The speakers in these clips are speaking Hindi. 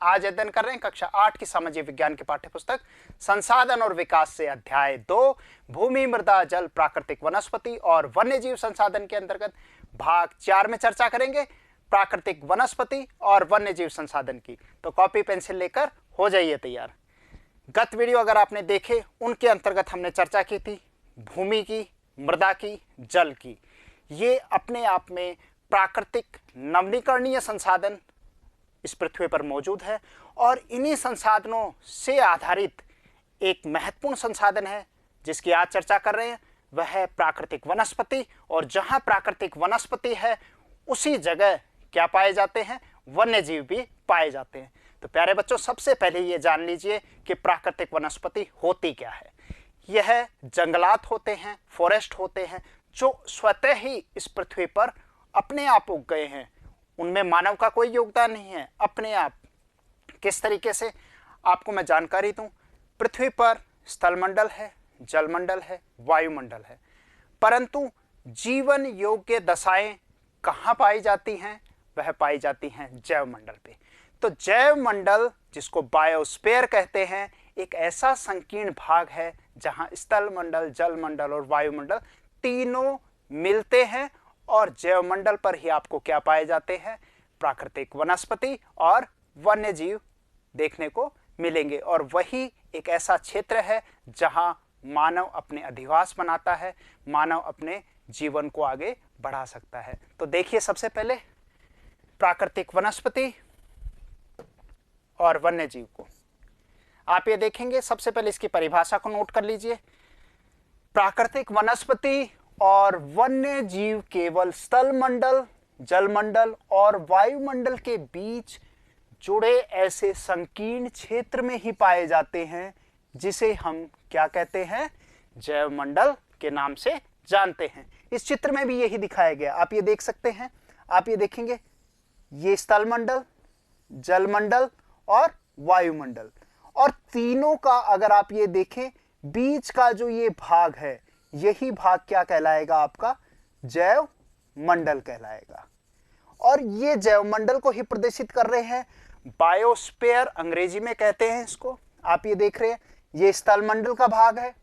आज अध्ययन कर रहे हैं कक्षा 8 की सामाजिक विज्ञान की पाठ्य पुस्तक संसाधन और विकास से अध्याय 2 भूमि, मृदा, जल, प्राकृतिक वनस्पति और वन्यजीव संसाधन के अंतर्गत भाग 4 में चर्चा करेंगे प्राकृतिक वनस्पति और वन्यजीव संसाधन की। तो कॉपी पेंसिल लेकर हो जाइए तैयार। गत वीडियो अगर आपने देखे उनके अंतर्गत हमने चर्चा की थी भूमि की, मृदा की, जल की। ये अपने आप में प्राकृतिक नवीकरणीय संसाधन इस पृथ्वी पर मौजूद है और इन्हीं संसाधनों से आधारित एक महत्वपूर्ण संसाधन है जिसकी आज चर्चा कर रहे हैं, वह है प्राकृतिक वनस्पति। और जहां प्राकृतिक वनस्पति है उसी जगह क्या पाए जाते हैं, वन्यजीव भी पाए जाते हैं। तो प्यारे बच्चों, सबसे पहले ये जान लीजिए कि प्राकृतिक वनस्पति होती क्या है। यह जंगलात होते हैं, फॉरेस्ट होते हैं जो स्वतः ही इस पृथ्वी पर अपने आप उग गए हैं, उनमें मानव का कोई योगदान नहीं है, अपने आप। किस तरीके से आपको मैं जानकारी दूं, पृथ्वी पर स्थलमंडल है, जलमंडल है, वायुमंडल है, परंतु जीवन योग्य दशाएं कहाँ पाई जाती हैं, वह पाई जाती हैं जैवमंडल पे। तो जैवमंडल जिसको बायोस्फीयर कहते हैं, एक ऐसा संकीर्ण भाग है जहां स्थलमंडल, जलमंडल और वायुमंडल तीनों मिलते हैं और जैवमंडल पर ही आपको क्या पाए जाते हैं, प्राकृतिक वनस्पति और वन्यजीव देखने को मिलेंगे। और वही एक ऐसा क्षेत्र है जहां मानव अपने अधिवास बनाता है, मानव अपने जीवन को आगे बढ़ा सकता है। तो देखिए सबसे पहले प्राकृतिक वनस्पति और वन्यजीव को आप ये देखेंगे। सबसे पहले इसकी परिभाषा को नोट कर लीजिए। प्राकृतिक वनस्पति और वन्य जीव केवल स्थलमंडल, जलमंडल और वायुमंडल के बीच जुड़े ऐसे संकीर्ण क्षेत्र में ही पाए जाते हैं जिसे हम क्या कहते हैं, जैवमंडल के नाम से जानते हैं। इस चित्र में भी यही दिखाया गया, आप ये देख सकते हैं। आप ये देखेंगे, ये स्थलमंडल, जलमंडल और वायुमंडल, और तीनों का अगर आप ये देखें, बीच का जो ये भाग है, यही भाग क्या कहलाएगा, आपका जैव मंडल कहलाएगा। और ये जैव मंडल को ही प्रदर्शित कर रहे हैं, बायोस्फीयर अंग्रेजी में कहते हैं इसको। आप ये देख रहे हैं, ये स्थलमंडल का भाग है,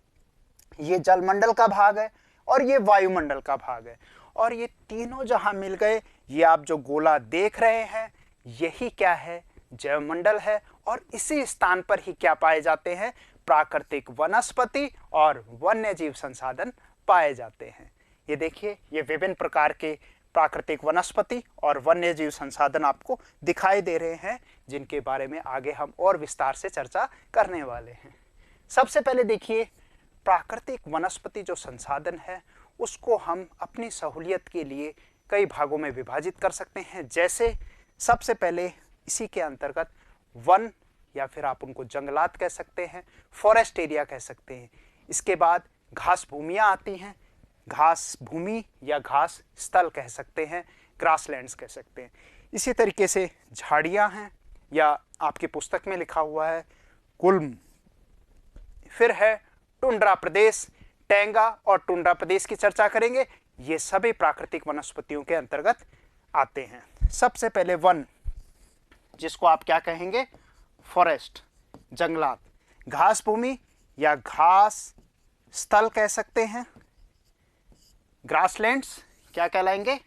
ये जलमंडल का भाग है और ये वायुमंडल का भाग है। और ये तीनों जहां मिल गए, ये आप जो गोला देख रहे हैं, यही क्या है, जैवमंडल है। और इसी स्थान पर ही क्या पाए जाते हैं, प्राकृतिक वनस्पति और वन्यजीव संसाधन पाए जाते हैं। ये देखिए, ये विभिन्न प्रकार के प्राकृतिक वनस्पति और वन्यजीव संसाधन आपको दिखाई दे रहे हैं, जिनके बारे में आगे हम और विस्तार से चर्चा करने वाले हैं। सबसे पहले देखिए, प्राकृतिक वनस्पति जो संसाधन है उसको हम अपनी सहूलियत के लिए कई भागों में विभाजित कर सकते हैं। जैसे सबसे पहले इसी के अंतर्गत वन, या फिर आप उनको जंगलात कह सकते हैं, फॉरेस्ट एरिया कह सकते हैं। इसके बाद घास भूमियाँ आती हैं, घास भूमि या घास स्थल कह सकते हैं, ग्रासलैंड्स कह सकते हैं। इसी तरीके से झाड़ियाँ हैं, या आपकी पुस्तक में लिखा हुआ है गुल्म। फिर है टुंड्रा प्रदेश, टैंगा और टुंड्रा प्रदेश की चर्चा करेंगे। ये सभी प्राकृतिक वनस्पतियों के अंतर्गत आते हैं। सबसे पहले वन, जिसको आप क्या कहेंगे, फॉरेस्ट, जंगलात, घास भूमि या घास स्थल कह सकते हैं। ग्रासलैंड्स क्या कहलाएंगे,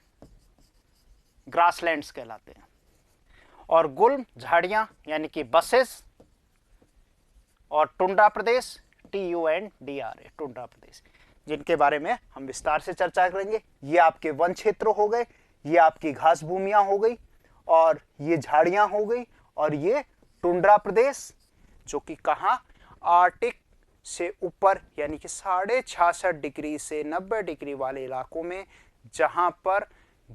ग्रासलैंड्स कहलाते हैं। और गुल्म झाड़ियां यानी कि बसेस। और टुंड्रा प्रदेश, TUNDRA, टुंड्रा प्रदेश, जिनके बारे में हम विस्तार से चर्चा करेंगे। ये आपके वन क्षेत्र हो गए, ये आपकी घास भूमियां हो गई, और ये झाड़ियां हो गई, और ये टुंड्रा प्रदेश जो कि कहाँ, आर्टिक से ऊपर यानी कि 66.5 डिग्री से 90 डिग्री वाले इलाकों में, जहाँ पर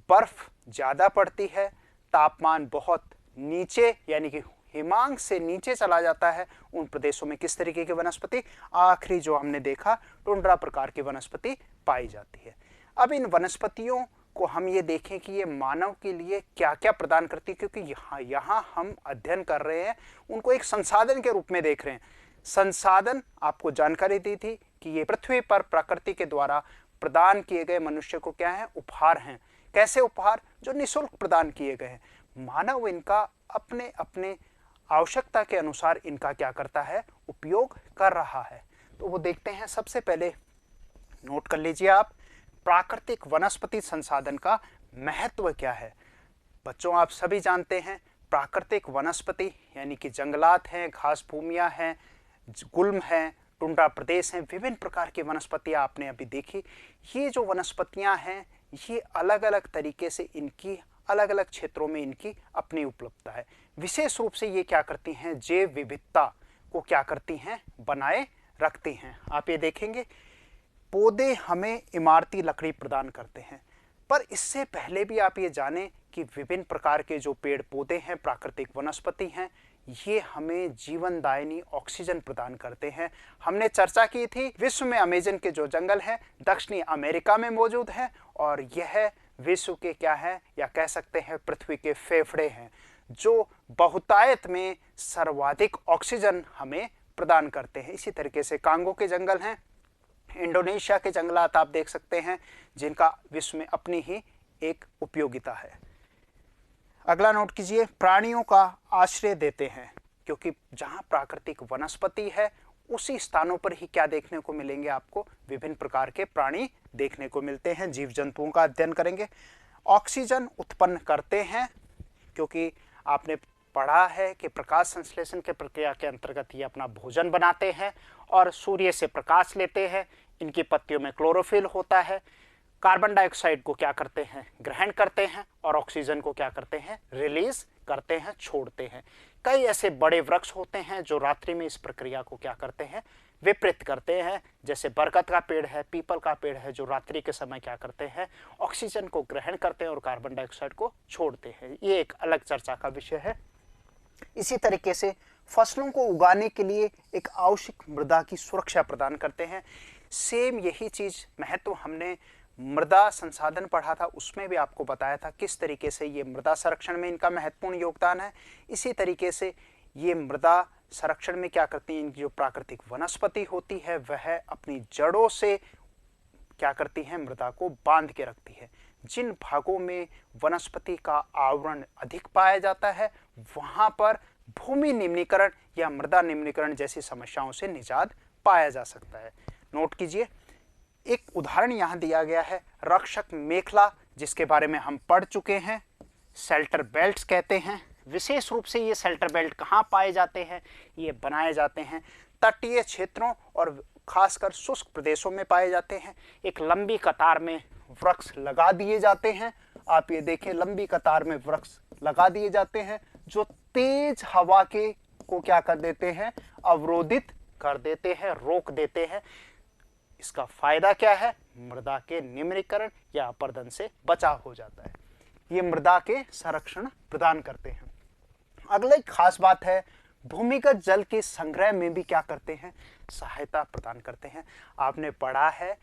बर्फ ज़्यादा पड़ती है, तापमान बहुत नीचे यानी कि हिमांक से नीचे चला जाता है, उन प्रदेशों में किस तरीके की वनस्पति, आखिरी जो हमने देखा, टुंड्रा प्रकार की वनस्पति पाई जाती है। अब इन वनस्पतियों को हम ये देखें कि ये मानव के लिए क्या क्या प्रदान करती है, क्योंकि यहाँ हम अध्ययन कर रहे हैं, उनको एक संसाधन के रूप में देख रहे हैं। संसाधन आपको जानकारी दी थी कि ये पृथ्वी पर प्रकृति के द्वारा प्रदान किए गए मनुष्य को क्या है, उपहार हैं। कैसे उपहार, जो निःशुल्क प्रदान किए गए हैं। मानव इनका अपने अपने आवश्यकता के अनुसार इनका क्या करता है, उपयोग कर रहा है। तो वो देखते हैं। सबसे पहले नोट कर लीजिए आप, प्राकृतिक वनस्पति संसाधन का महत्व क्या है। बच्चों, आप सभी जानते हैं प्राकृतिक वनस्पति यानी कि जंगलात हैं, घास भूमियां हैं, गुल्म हैं, टुंड्रा प्रदेश हैं, विभिन्न प्रकार की वनस्पतियां आपने अभी देखी। ये जो वनस्पतियां हैं ये अलग अलग तरीके से इनकी अलग अलग क्षेत्रों में इनकी अपनी उपलब्धता है। विशेष रूप से ये क्या करती हैं, जैव विविधता को क्या करती हैं, बनाए रखती हैं। आप ये देखेंगे पौधे हमें इमारती लकड़ी प्रदान करते हैं, पर इससे पहले भी आप ये जानें कि विभिन्न प्रकार के जो पेड़ पौधे हैं, प्राकृतिक वनस्पति हैं, ये हमें जीवनदायिनी ऑक्सीजन प्रदान करते हैं। हमने चर्चा की थी विश्व में अमेजन के जो जंगल हैं दक्षिणी अमेरिका में मौजूद हैं और यह विश्व के क्या है, या कह सकते हैं पृथ्वी के फेफड़े हैं, जो बहुतायत में सर्वाधिक ऑक्सीजन हमें प्रदान करते हैं। इसी तरीके से कांगो के जंगल हैं, इंडोनेशिया के जंगलात आप देख सकते हैं, जिनका विश्व में अपनी ही एक उपयोगिता है। अगला नोट कीजिए, प्राणियों का आश्रय देते हैं, क्योंकि जहां प्राकृतिक वनस्पति है उसी स्थानों पर ही क्या देखने को मिलेंगे, आपको विभिन्न प्रकार के प्राणी देखने को मिलते हैं। जीव जंतुओं का अध्ययन करेंगे। ऑक्सीजन उत्पन्न करते हैं, क्योंकि आपने पढ़ा है कि प्रकाश संश्लेषण के प्रक्रिया के अंतर्गत ये अपना भोजन बनाते हैं और सूर्य से प्रकाश लेते हैं। इनकी पत्तियों में क्लोरोफिल होता है। कार्बन डाइऑक्साइड को क्या करते हैं, ग्रहण करते हैं, और ऑक्सीजन को क्या करते हैं, रिलीज करते हैं, छोड़ते हैं। कई ऐसे बड़े वृक्ष होते हैं जो रात्रि में इस प्रक्रिया को क्या करते हैं, विपरीत करते हैं। जैसे बरगद का पेड़ है, पीपल का पेड़ है, जो रात्रि के समय क्या करते हैं, ऑक्सीजन को ग्रहण करते हैं और कार्बन डाइऑक्साइड को छोड़ते हैं। ये एक अलग चर्चा का विषय है। इसी तरीके से फसलों को उगाने के लिए एक आवश्यक मृदा की सुरक्षा प्रदान करते हैं। सेम यही चीज महत्व हमने मृदा संसाधन पढ़ा था, उसमें भी आपको बताया था किस तरीके से ये मृदा संरक्षण में इनका महत्वपूर्ण योगदान है। इसी तरीके से ये मृदा संरक्षण में क्या करती है, इनकी जो प्राकृतिक वनस्पति होती है वह अपनी जड़ों से क्या करती है, मृदा को बांध के रखती है। जिन भागों में वनस्पति का आवरण अधिक पाया जाता है वहां पर भूमि निम्नीकरण या मृदा निम्नीकरण जैसी समस्याओं से निजात पाया जा सकता है। नोट कीजिए, एक उदाहरण यहां दिया गया है, रक्षक मेखला, जिसके बारे में हम पढ़ चुके हैं। शेल्टर बेल्ट्स कहते हैं। विशेष रूप से ये शेल्टर बेल्ट कहाँ पाए जाते हैं, ये बनाए जाते हैं तटीय क्षेत्रों और खासकर शुष्क प्रदेशों में पाए जाते हैं। एक लंबी कतार में वृक्ष लगा दिए जाते हैं। आप ये देखें, लंबी कतार में वृक्ष लगा दिए जाते हैं जो तेज हवा के को क्या कर देते हैं, अवरोधित कर देते हैं, रोक देते हैं। इसका फायदा क्या है, मृदा के निम्नीकरण या अपरदन से बचाव हो जाता है। ये मृदा के संरक्षण प्रदान करते हैं। अगला एक खास बात है, भूमिगत जल के संग्रह में भी क्या करते हैं, सहायता प्रदान करते हैं। आपने पढ़ा है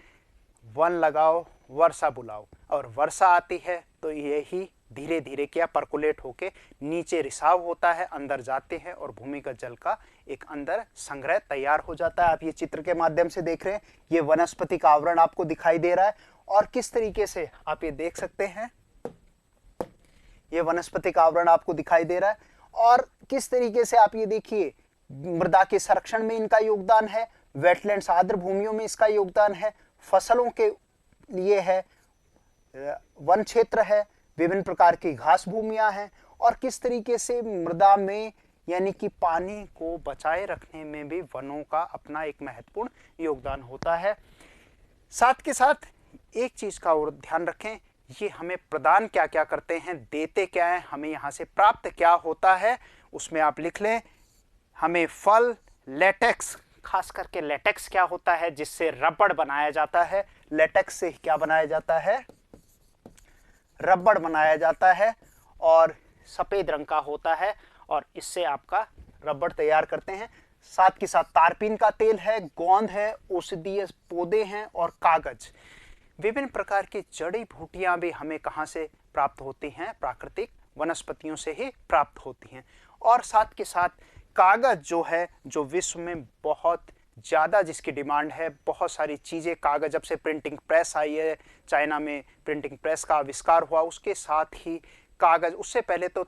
वन लगाओ वर्षा बुलाओ, और वर्षा आती है तो यही धीरे धीरे क्या परकुलेट होके नीचे रिसाव होता है, अंदर जाते हैं और भूमिगत जल का एक अंदर संग्रह तैयार हो जाता है। आप ये चित्र के माध्यम से देख रहे हैं, ये वनस्पति का आवरण आपको दिखाई दे रहा है और किस तरीके से आप ये देख सकते हैं, ये वनस्पति का आवरण आपको दिखाई दे रहा है और किस तरीके से आप ये देखिए मृदा के संरक्षण में इनका योगदान है, वेटलैंड्स आर्द्र भूमियों में इसका योगदान है, फसलों के लिए है, वन क्षेत्र है, विभिन्न प्रकार की घास भूमियां हैं, और किस तरीके से मृदा में यानी कि पानी को बचाए रखने में भी वनों का अपना एक महत्वपूर्ण योगदान होता है। साथ के साथ एक चीज का और ध्यान रखें, ये हमें प्रदान क्या क्या करते हैं, देते क्या है, हमें यहाँ से प्राप्त क्या होता है, उसमें आप लिख लें। हमें फल, लेटेक्स, खास करके लेटेक्स क्या होता है, जिससे रबड़ बनाया जाता है। लेटेक्स से क्या बनाया जाता है, रबड़ बनाया जाता है और सफेद रंग का होता है और इससे आपका रबड़ तैयार करते हैं। साथ के साथ तारपीन का तेल है, गोंद है, औषधीय पौधे हैं और कागज। विभिन्न प्रकार की जड़ी बूटियां भी हमें कहां से प्राप्त होती हैं, प्राकृतिक वनस्पतियों से ही प्राप्त होती हैं। और साथ के साथ कागज जो है, जो विश्व में बहुत ज़्यादा जिसकी डिमांड है, बहुत सारी चीज़ें कागज, जब से प्रिंटिंग प्रेस आई है, चाइना में प्रिंटिंग प्रेस का आविष्कार हुआ, उसके साथ ही कागज, उससे पहले तो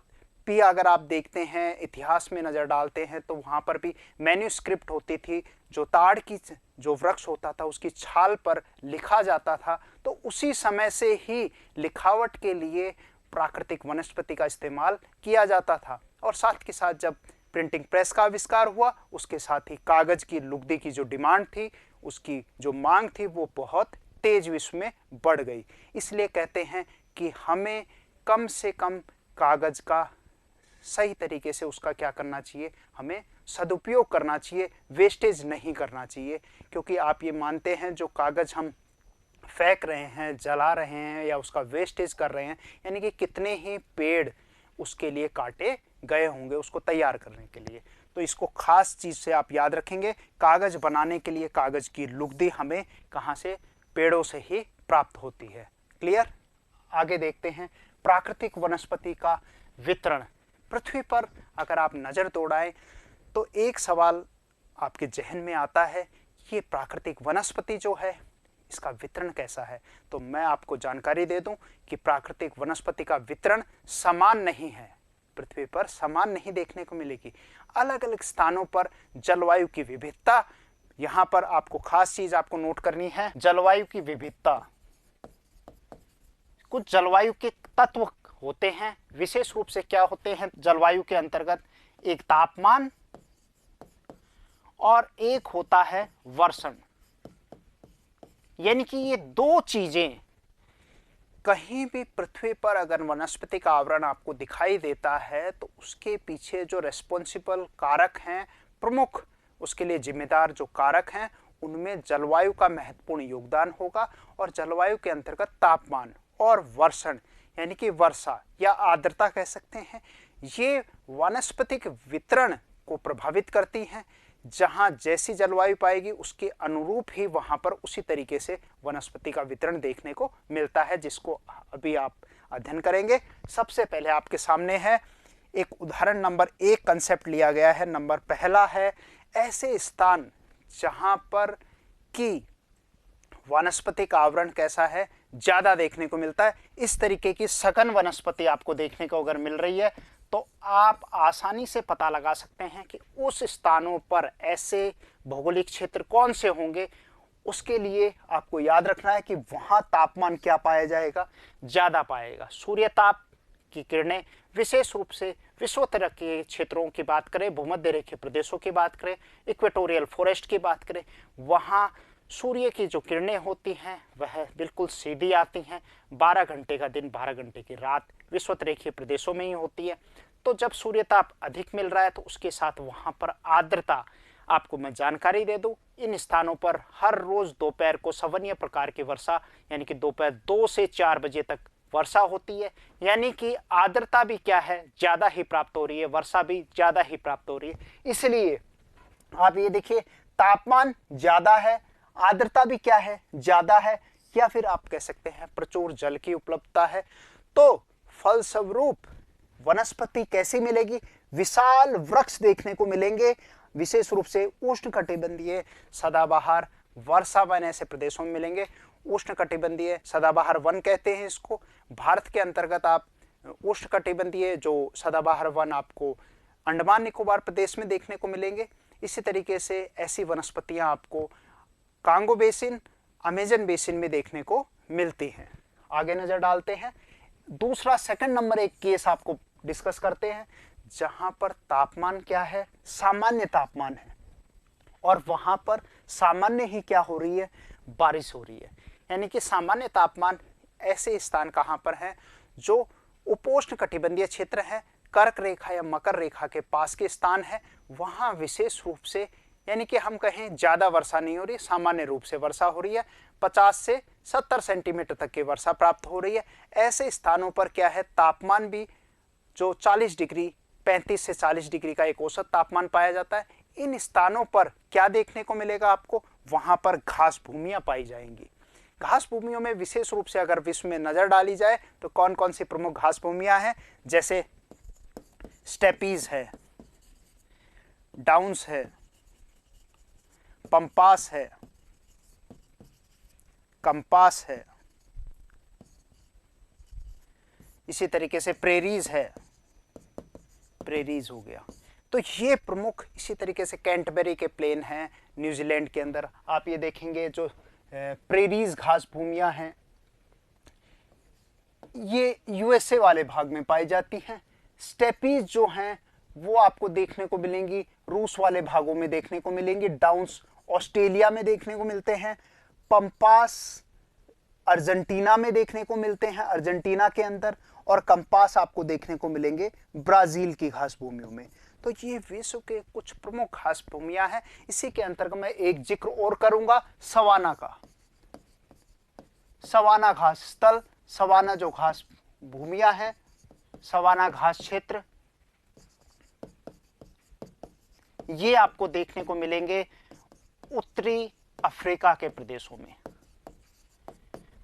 भी अगर आप देखते हैं, इतिहास में नज़र डालते हैं, तो वहाँ पर भी मैन्यूस्क्रिप्ट होती थी, जो ताड़ की जो वृक्ष होता था उसकी छाल पर लिखा जाता था। तो उसी समय से ही लिखावट के लिए प्राकृतिक वनस्पति का इस्तेमाल किया जाता था। और साथ के साथ जब प्रिंटिंग प्रेस का आविष्कार हुआ, उसके साथ ही कागज़ की लुगदी की जो डिमांड थी, उसकी जो मांग थी, वो बहुत तेज विश्व में बढ़ गई। इसलिए कहते हैं कि हमें कम से कम कागज़ का सही तरीके से उसका क्या करना चाहिए, हमें सदुपयोग करना चाहिए, वेस्टेज नहीं करना चाहिए। क्योंकि आप ये मानते हैं जो कागज़ हम फेंक रहे हैं, जला रहे हैं या उसका वेस्टेज कर रहे हैं, यानी कि कितने ही पेड़ उसके लिए काटे गए होंगे उसको तैयार करने के लिए। तो इसको खास चीज़ से आप याद रखेंगे, कागज़ बनाने के लिए कागज़ की लुगदी हमें कहाँ से, पेड़ों से ही प्राप्त होती है। क्लियर? आगे देखते हैं प्राकृतिक वनस्पति का वितरण। पृथ्वी पर अगर आप नज़र दौड़ाएं तो एक सवाल आपके जहन में आता है, ये प्राकृतिक वनस्पति जो है इसका वितरण कैसा है। तो मैं आपको जानकारी दे दूं कि प्राकृतिक वनस्पति का वितरण समान नहीं है, पृथ्वी पर समान नहीं देखने को मिलेगी। अलग अलग स्थानों पर जलवायु की विविधता, यहाँ पर आपको खास चीज आपको नोट करनी है, जलवायु की विविधता। कुछ जलवायु के तत्व होते हैं, विशेष रूप से क्या होते हैं जलवायु के अंतर्गत, एक तापमान और एक होता है वर्षण। यानी कि ये दो चीजें, कहीं भी पृथ्वी पर अगर वनस्पति का आवरण आपको दिखाई देता है तो उसके पीछे जो रेस्पॉन्सिबल कारक हैं, प्रमुख उसके लिए जिम्मेदार जो कारक हैं, उनमें जलवायु का महत्वपूर्ण योगदान होगा। और जलवायु के अंतर्गत तापमान और वर्षण यानी कि वर्षा या आर्द्रता कह सकते हैं, ये वानस्पतिक वितरण को प्रभावित करती हैं। जहाँ जैसी जलवायु पाएगी उसके अनुरूप ही वहाँ पर उसी तरीके से वनस्पति का वितरण देखने को मिलता है, जिसको अभी आप अध्ययन करेंगे। सबसे पहले आपके सामने है एक उदाहरण, नंबर 1 कंसेप्ट लिया गया है। नंबर पहला है ऐसे स्थान जहाँ पर कि वनस्पति का आवरण कैसा है, ज़्यादा देखने को मिलता है। इस तरीके की सघन वनस्पति आपको देखने को अगर मिल रही है तो आप आसानी से पता लगा सकते हैं कि उस स्थानों पर ऐसे भौगोलिक क्षेत्र कौन से होंगे। उसके लिए आपको याद रखना है कि वहाँ तापमान क्या पाया जाएगा, ज़्यादा पाएगा। सूर्य ताप की किरणें विशेष रूप से विश्वोत्तर के क्षेत्रों की बात करें, भूमध्य रेखीय प्रदेशों की बात करें, इक्वेटोरियल फॉरेस्ट की बात करें, वहाँ सूर्य की जो किरणें होती हैं वह बिल्कुल सीधी आती हैं। 12 घंटे का दिन 12 घंटे की रात विश्वोत्तर रेखीय प्रदेशों में ही होती है। तो जब सूर्य ताप अधिक मिल रहा है तो उसके साथ वहाँ पर आर्द्रता, आपको मैं जानकारी दे दूं, इन स्थानों पर हर रोज दोपहर को सवनीय प्रकार की वर्षा यानी कि दोपहर 2 से 4 बजे तक वर्षा होती है। यानी कि आर्द्रता भी क्या है, ज़्यादा ही प्राप्त हो रही है, वर्षा भी ज़्यादा ही प्राप्त हो रही है। इसलिए आप ये देखिए, तापमान ज़्यादा है, आर्द्रता भी क्या है, ज़्यादा है, या फिर आप कह सकते हैं प्रचुर जल की उपलब्धता है। तो फलस्वरूप वनस्पति कैसी मिलेगी, विशाल वृक्ष देखने को मिलेंगे, विशेष रूप से उष्णकटिबंधीय सदाबहार वर्षा वन ऐसे प्रदेशों में मिलेंगे। उष्णकटिबंधीय सदाबहार वन कहते हैं इसको। भारत के अंतर्गत आप उष्णकटिबंधीय जो सदाबहार वन आपको अंडमान निकोबार प्रदेश में देखने को मिलेंगे। इसी तरीके से ऐसी वनस्पतियां आपको कांगो बेसिन, अमेजन बेसिन में देखने को मिलती हैं। आगे नजर डालते हैं, दूसरा सेकंड नंबर एक केस आपको डिस्कस करते हैं जहां पर तापमान क्या है, सामान्य तापमान है, और वहां पर सामान्य ही क्या हो रही है, बारिश हो रही है। यानी कि सामान्य तापमान ऐसे स्थान कहां पर है जो उपोष्ण कटिबंधीय क्षेत्र है, कर्क रेखा या मकर रेखा के पास के स्थान है। वहां विशेष रूप से यानी कि हम कहें ज्यादा वर्षा नहीं हो रही, सामान्य रूप से वर्षा हो रही है, 50 से 70 सेंटीमीटर तक की वर्षा प्राप्त हो रही है। ऐसे स्थानों पर क्या है, तापमान भी जो 40 डिग्री 35 से 40 डिग्री का एक औसत तापमान पाया जाता है। इन स्थानों पर क्या देखने को मिलेगा आपको, वहां पर घास भूमियां पाई जाएंगी। घास भूमियों में विशेष रूप से अगर विश्व में नजर डाली जाए तो कौन कौन सी प्रमुख घास भूमियां हैं, जैसे स्टेपीज है, डाउन्स है, पंपास है, कंपास है, इसी तरीके से प्रेरीज है, प्रेरीज हो गया। तो ये प्रमुख, इसी तरीके से कैंटबरी के प्लेन हैं न्यूजीलैंड के अंदर, आप ये देखेंगे जो प्रेरीज घास भूमियां हैं ये यूएसए वाले भाग में पाई जाती हैं। स्टेपीज जो हैं वो आपको देखने को मिलेंगी रूस वाले भागों में देखने को मिलेंगी, डाउन्स ऑस्ट्रेलिया में देखने को मिलते हैं, पंपास अर्जेंटीना में देखने को मिलते हैं अर्जेंटीना के अंदर, और कंपास आपको देखने को मिलेंगे ब्राजील की घास भूमियों में। तो ये विश्व के कुछ प्रमुख घास भूमियां हैं। इसी के अंतर्गत मैं एक जिक्र और करूंगा सवाना का। सवाना घास स्थल, सवाना जो घास भूमियां हैं, सवाना घास क्षेत्र, ये आपको देखने को मिलेंगे उत्तरी अफ्रीका के प्रदेशों में,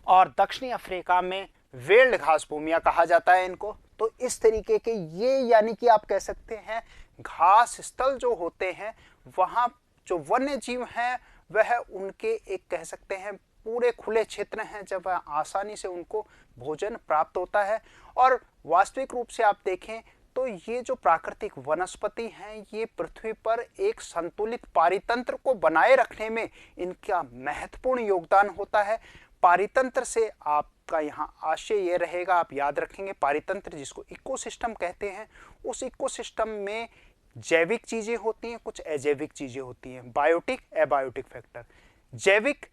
और दक्षिणी अफ्रीका में वेल्ड घास भूमियां कहा जाता है इनको। तो इस तरीके के ये, यानी कि आप कह सकते हैं घास स्थल जो होते हैं वहां जो वन्य जीव हैं वह उनके एक कह सकते हैं पूरे खुले क्षेत्र हैं जब आसानी से उनको भोजन प्राप्त होता है। और वास्तविक रूप से आप देखें तो ये जो प्राकृतिक वनस्पति हैं ये पृथ्वी पर एक संतुलित पारितंत्र को बनाए रखने में इनका महत्वपूर्ण योगदान होता है। पारितंत्र से आपका यहाँ आशय ये रहेगा, आप याद रखेंगे पारितंत्र जिसको इकोसिस्टम कहते हैं, उस इकोसिस्टम में जैविक चीजें होती हैं, कुछ अजैविक चीजें होती हैं, बायोटिक एबायोटिक फैक्टर। जैविक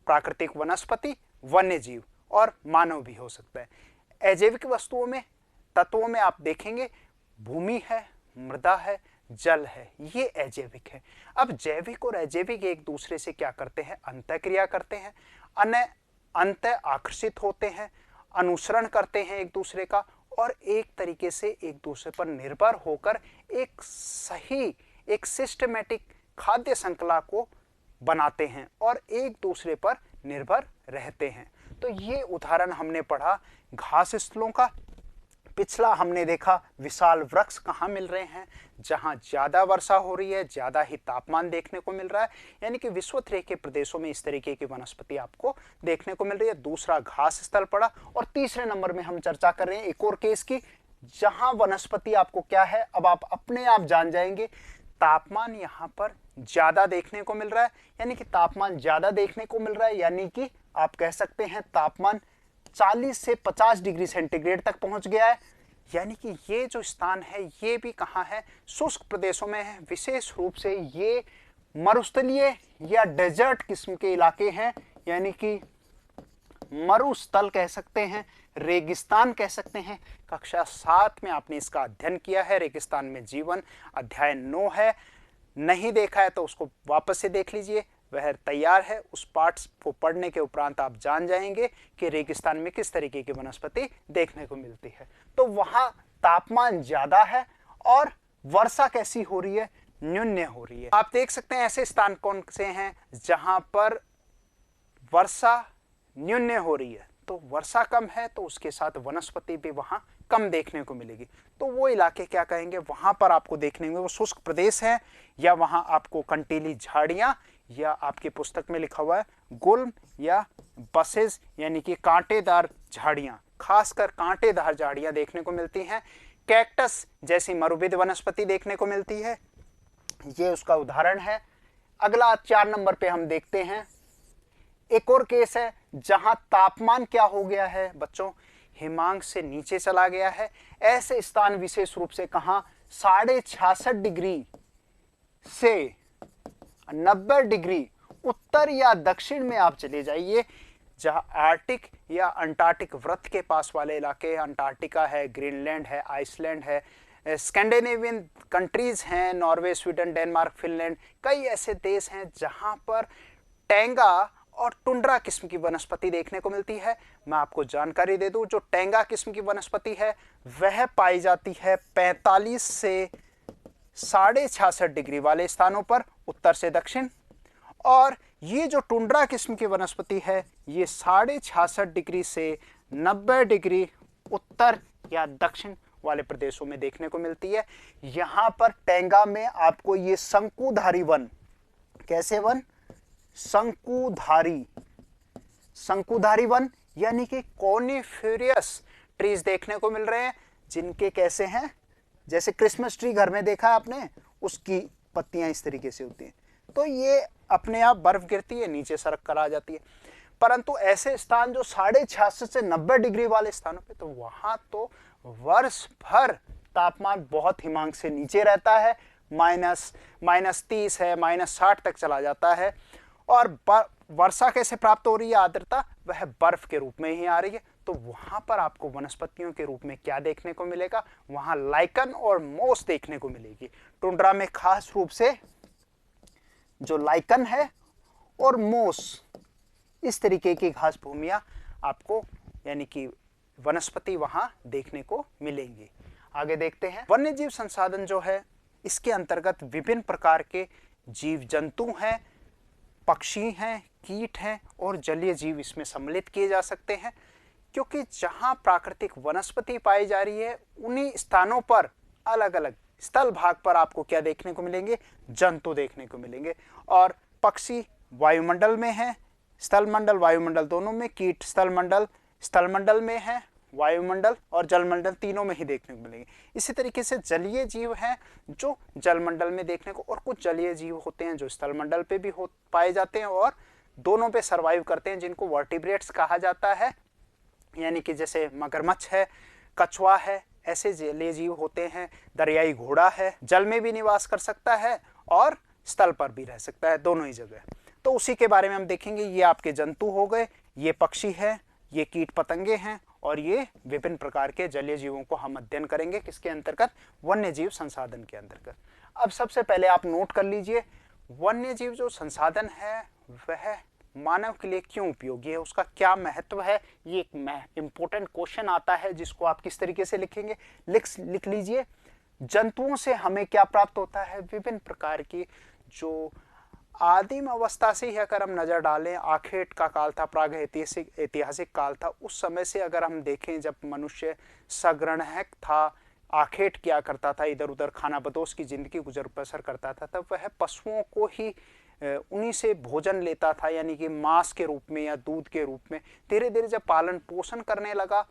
प्राकृतिक वनस्पति, वन्य जीव और मानव भी हो सकता है। अजैविक वस्तुओं में, तत्वों में आप देखेंगे भूमि है, मृदा है, जल है, ये अजैविक है। अब जैविक और अजैविक एक दूसरे से क्या करते हैं, अंतःक्रिया करते हैं, अंत आकर्षित होते हैं, अनुसरण करते हैं एक दूसरे का, और एक तरीके से एक दूसरे पर निर्भर होकर एक सही, एक सिस्टमेटिक खाद्य श्रृंखला को बनाते हैं और एक दूसरे पर निर्भर रहते हैं। तो ये उदाहरण हमने पढ़ा घास स्थलों का। पिछला हमने देखा विशाल वृक्ष कहाँ मिल रहे हैं, जहाँ ज़्यादा वर्षा हो रही है, ज़्यादा ही तापमान देखने को मिल रहा है, यानी कि विषुवत रेखा के प्रदेशों में इस तरीके की वनस्पति आपको देखने को मिल रही है। दूसरा घास स्थल पड़ा, और तीसरे नंबर में हम चर्चा कर रहे हैं एक और केस की, जहाँ वनस्पति आपको क्या है, अब आप अपने आप जान जाएंगे, तापमान यहाँ पर ज़्यादा देखने को मिल रहा है, यानी कि तापमान ज़्यादा देखने को मिल रहा है, यानी कि आप कह सकते हैं तापमान 40 से 50 डिग्री सेंटीग्रेड तक पहुंच गया है। यानी कि ये जो स्थान है ये भी कहाँ है, शुष्क प्रदेशों में है। विशेष रूप से ये मरुस्थलीय या डेजर्ट किस्म के इलाके हैं, यानी कि मरुस्थल कह सकते हैं, रेगिस्तान कह सकते हैं। कक्षा 7 में आपने इसका अध्ययन किया है, रेगिस्तान में जीवन, अध्याय 9 है। नहीं देखा है तो उसको वापस से देख लीजिए, वह तैयार है। उस पार्ट्स को पढ़ने के उपरांत आप जान जाएंगे कि रेगिस्तान में किस तरीके की वनस्पति देखने को मिलती है। तो वहां तापमान ज्यादा है और वर्षा कैसी हो रही है, न्यून हो रही है। आप देख सकते हैं ऐसे स्थान कौन से हैं जहां पर वर्षा न्यून हो रही है, तो वर्षा कम है तो उसके साथ वनस्पति भी वहां कम देखने को मिलेगी। तो वो इलाके क्या कहेंगे, वहां पर आपको देखने में वो शुष्क प्रदेश है, या वहां आपको कंटीली झाड़ियां, या आपकी पुस्तक में लिखा हुआ है गुल्म या बसेज, यानी कि कांटेदार झाड़ियां, खासकर कांटेदार झाड़ियां देखने को मिलती हैं। कैक्टस जैसी मरुविद वनस्पति देखने को मिलती है, ये उसका उदाहरण है। अगला 4 नंबर पे हम देखते हैं एक और केस है जहां तापमान क्या हो गया है बच्चों, हिमांक से नीचे चला गया है। ऐसे स्थान विशेष रूप से कहां, 66.5 डिग्री से 90 डिग्री उत्तर या दक्षिण में आप चले जाइए, जहां आर्टिक या अंटार्कटिक वृत्त के पास वाले इलाके, अंटार्कटिका है, ग्रीनलैंड है, आइसलैंड है, स्कैंडिनेवियन कंट्रीज हैं, नॉर्वे, स्वीडन, डेनमार्क, फिनलैंड, कई ऐसे देश हैं जहां पर टेंगा और टुंड्रा किस्म की वनस्पति देखने को मिलती है। मैं आपको जानकारी दे दूं, जो टेंगा किस्म की वनस्पति है वह पाई जाती है 45 से 66.5 डिग्री वाले स्थानों पर उत्तर से दक्षिण, और ये जो टुंड्रा किस्म की वनस्पति है ये 66.5 डिग्री से 90 डिग्री उत्तर या दक्षिण वाले प्रदेशों में देखने को मिलती है। यहां पर टेंगा में आपको ये शंकुधारी वन, कैसे वन, शंकुधारी वन यानी कि कॉनिफेरियस ट्रीज देखने को मिल रहे हैं, जिनके कैसे हैं, जैसे क्रिसमस ट्री घर में देखा आपने, उसकी पत्तियां इस तरीके से होती हैं। तो ये अपने आप बर्फ गिरती है, नीचे सरक कर आ जाती है। परंतु ऐसे स्थान जो 66.5 से 90 डिग्री वाले स्थानों पे, तो वहां तो वर्ष भर तापमान बहुत हिमांक से नीचे रहता है, -30 है, -60 तक चला जाता है। और वर्षा कैसे प्राप्त हो रही है, आर्द्रता वह बर्फ के रूप में ही आ रही है। तो वहां पर आपको वनस्पतियों के रूप में क्या देखने को मिलेगा, वहां लाइकन और मोस देखने को मिलेगी। टुंड्रा में खास रूप से जो लाइकन है और मोस, इस तरीके की घास भूमियां आपको यानी कि वनस्पति वहां देखने को मिलेंगी। आगे देखते हैं, वन्य जीव संसाधन जो है इसके अंतर्गत विभिन्न प्रकार के जीव जंतु हैं, पक्षी हैं, कीट हैं और जलीय जीव इसमें सम्मिलित किए जा सकते हैं। क्योंकि जहां प्राकृतिक वनस्पति पाई जा रही है, उन्हीं स्थानों पर अलग अलग स्थल भाग पर आपको क्या देखने को मिलेंगे, जंतु देखने को मिलेंगे। और पक्षी वायुमंडल में है, स्थलमंडल वायुमंडल दोनों में, कीट स्थलमंडल में है, वायुमंडल और जलमंडल तीनों में ही देखने को मिलेंगे। इसी तरीके से जलीय जीव हैं जो जलमंडल में देखने को, और कुछ जलीय जीव होते हैं जो स्थलमंडल पे भी पाए जाते हैं और दोनों पे सरवाइव करते हैं, जिनको वर्टिब्रेट्स कहा जाता है। यानी कि जैसे मगरमच्छ है, कछुआ है, ऐसे जलीय जीव होते हैं। दरियाई घोड़ा है, जल में भी निवास कर सकता है और स्थल पर भी रह सकता है, दोनों ही जगह। तो उसी के बारे में हम देखेंगे। ये आपके जंतु हो गए, ये पक्षी है, ये कीट पतंगे हैं और ये विभिन्न प्रकार के जलीय जीवों को हम अध्ययन करेंगे किसके अंतर्गत, वन्य जीव संसाधन के अंतर्गत। अब सबसे पहले आप नोट कर लीजिए, वन्य जीव जो संसाधन है वह मानव के लिए क्यों उपयोगी है, उसका क्या महत्व है। ये एक इंपॉर्टेंट क्वेश्चन आता है जिसको आप किस तरीके से लिखेंगे, लिख लीजिए। जंतुओं से हमें क्या प्राप्त होता है, विभिन्न प्रकार की जो आदिम अवस्था से ही अगर हम नजर डालें, आखेट का काल था, प्राग ऐतिहासिक काल था, उस समय से अगर हम देखें जब मनुष्य सग्रणहक था, आखेट किया करता था, इधर उधर खाना बदोश की जिंदगी गुजर बसर करता था, तब वह पशुओं को ही उन्हीं से भोजन लेता था, यानी कि मांस के रूप में या दूध के रूप में। धीरे धीरे जब पालन पोषण करने लगा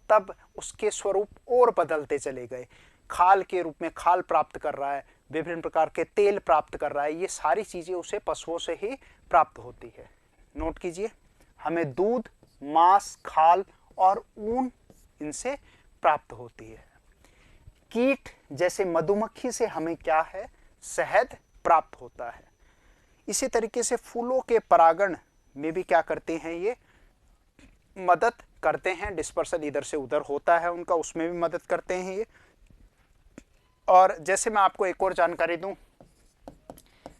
तब उसके स्वरूप और बदलते चले गए। खाल के रूप में खाल प्राप्त कर रहा है, विभिन्न प्रकार के तेल प्राप्त कर रहा है, ये सारी चीजें उसे पशुओं से ही प्राप्त होती है। नोट कीजिए, हमें दूध, मांस, खाल और ऊन इनसे प्राप्त होती है। कीट जैसे मधुमक्खी से हमें क्या है, शहद प्राप्त होता है। इसी तरीके से फूलों के परागण में भी क्या करते हैं, ये मदद करते हैं। डिस्पर्सन इधर से उधर होता है उनका, उसमें भी मदद करते हैं ये। और जैसे मैं आपको एक और जानकारी दूं,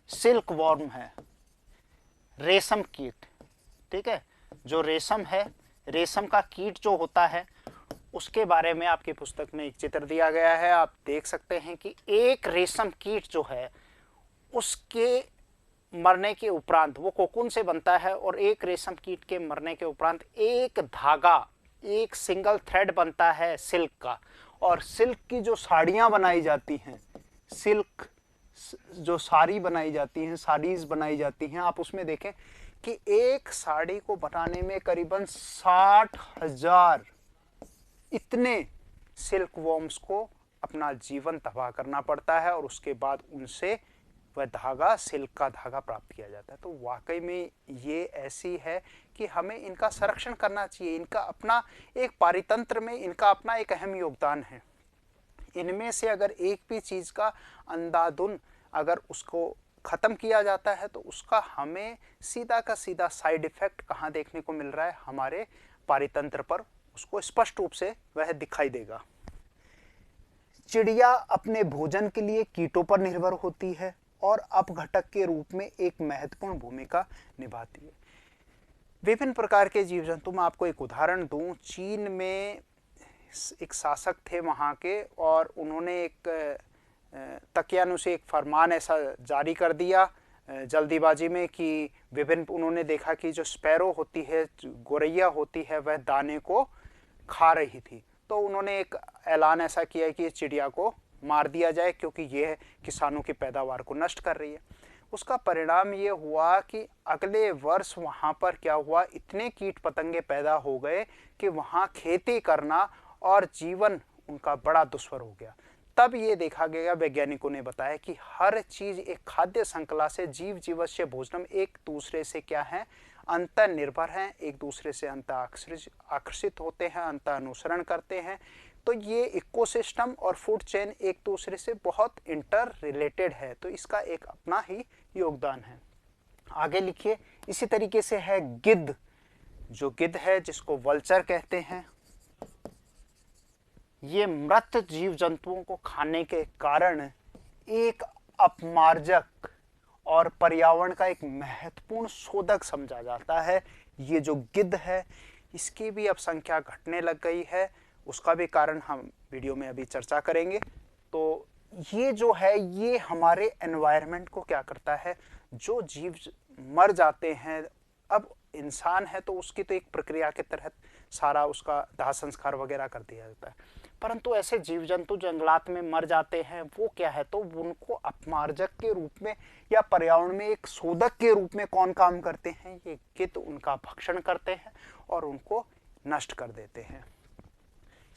सिल्क वॉर्म है, रेशम कीट, ठीक है, जो रेशम है, रेशम का कीट जो होता है, उसके बारे में आपकी पुस्तक में एक चित्र दिया गया है। आप देख सकते हैं कि एक रेशम कीट जो है उसके मरने के उपरांत, वो कोकून से बनता है, और एक रेशम कीट के मरने के उपरांत एक धागा, एक सिंगल थ्रेड बनता है सिल्क का। और सिल्क की जो साड़ियाँ बनाई जाती हैं, सिल्क जो साड़ी बनाई जाती हैं, साड़ीज बनाई जाती हैं, आप उसमें देखें कि एक साड़ी को बनाने में करीबन 60,000 इतने सिल्क वॉर्म्स को अपना जीवन तबाह करना पड़ता है, और उसके बाद उनसे वह धागा, सिल्क का धागा प्राप्त किया जाता है। तो वाकई में ये ऐसी है कि हमें इनका संरक्षण करना चाहिए। इनका अपना एक पारितंत्र में इनका अपना एक अहम योगदान है। इनमें से अगर एक भी चीज़ का अंधाधुन अगर उसको ख़त्म किया जाता है तो उसका हमें सीधा का सीधा साइड इफ़ेक्ट कहाँ देखने को मिल रहा है, हमारे पारितंत्र पर, उसको स्पष्ट रूप से वह दिखाई देगा। चिड़िया अपने भोजन के लिए कीटों पर निर्भर होती है और अपघटक के रूप में एक महत्वपूर्ण भूमिका निभाती है। विभिन्न प्रकार के जीव जंतु, मैं आपको एक उदाहरण दूं, चीन में एक शासक थे वहाँ के, और उन्होंने एक तकियानुस एक फरमान ऐसा जारी कर दिया जल्दीबाजी में कि विभिन्न, उन्होंने देखा कि जो स्पैरो होती है, गोरैया होती है, वह दाने को खा रही थी। तो उन्होंने एक ऐलान ऐसा किया कि इस चिड़िया को मार दिया जाए क्योंकि यह किसानों की पैदावार को नष्ट कर रही है। उसका परिणाम ये हुआ कि अगले वर्ष वहाँ पर क्या हुआ, इतने कीट पतंगे पैदा हो गए कि वहाँ खेती करना और जीवन उनका बड़ा दुश्वार हो गया। तब ये देखा गया, वैज्ञानिकों ने बताया कि हर चीज एक खाद्य श्रृंखला से, जीव जीवस्य भोजनम, एक दूसरे से क्या है, अंतर निर्भर हैं, एक दूसरे से अंतर आकर्षित होते हैं, अंतर अनुसरण करते हैं। तो ये इकोसिस्टम और फूड चेन एक दूसरे से बहुत इंटर रिलेटेड है, तो इसका एक अपना ही योगदान है। आगे लिखिए, इसी तरीके से है गिद्ध। जो गिद्ध है, जिसको वल्चर कहते हैं, ये मृत जीव जंतुओं को खाने के कारण एक अपमार्जक और पर्यावरण का एक महत्वपूर्ण शोधक समझा जाता है। ये जो गिद्ध है, इसकी भी अब संख्या घटने लग गई है, उसका भी कारण हम वीडियो में अभी चर्चा करेंगे। तो ये जो है, ये हमारे एनवायरनमेंट को क्या करता है, जो जीव मर जाते हैं, अब इंसान है तो उसकी तो एक प्रक्रिया के तहत सारा उसका दाह संस्कार वगैरह कर दिया जाता है, परंतु ऐसे जीव जंतु जंगलात में मर जाते हैं, वो क्या है, तो उनको अपमार्जक के रूप में या पर्यावरण में एक शोधक के रूप में कौन काम करते हैं, ये गिद्ध उनका भक्षण करते हैं और उनको नष्ट कर देते हैं।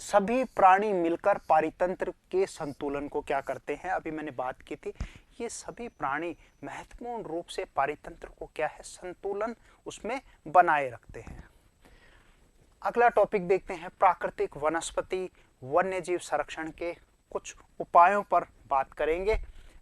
सभी प्राणी मिलकर पारितंत्र के संतुलन को क्या करते हैं, अभी मैंने बात की थी, ये सभी प्राणी महत्वपूर्ण रूप से पारितंत्र को क्या है, संतुलन उसमें बनाए रखते हैं। अगला टॉपिक देखते हैं, प्राकृतिक वनस्पति वन्यजीव संरक्षण के कुछ उपायों पर बात करेंगे।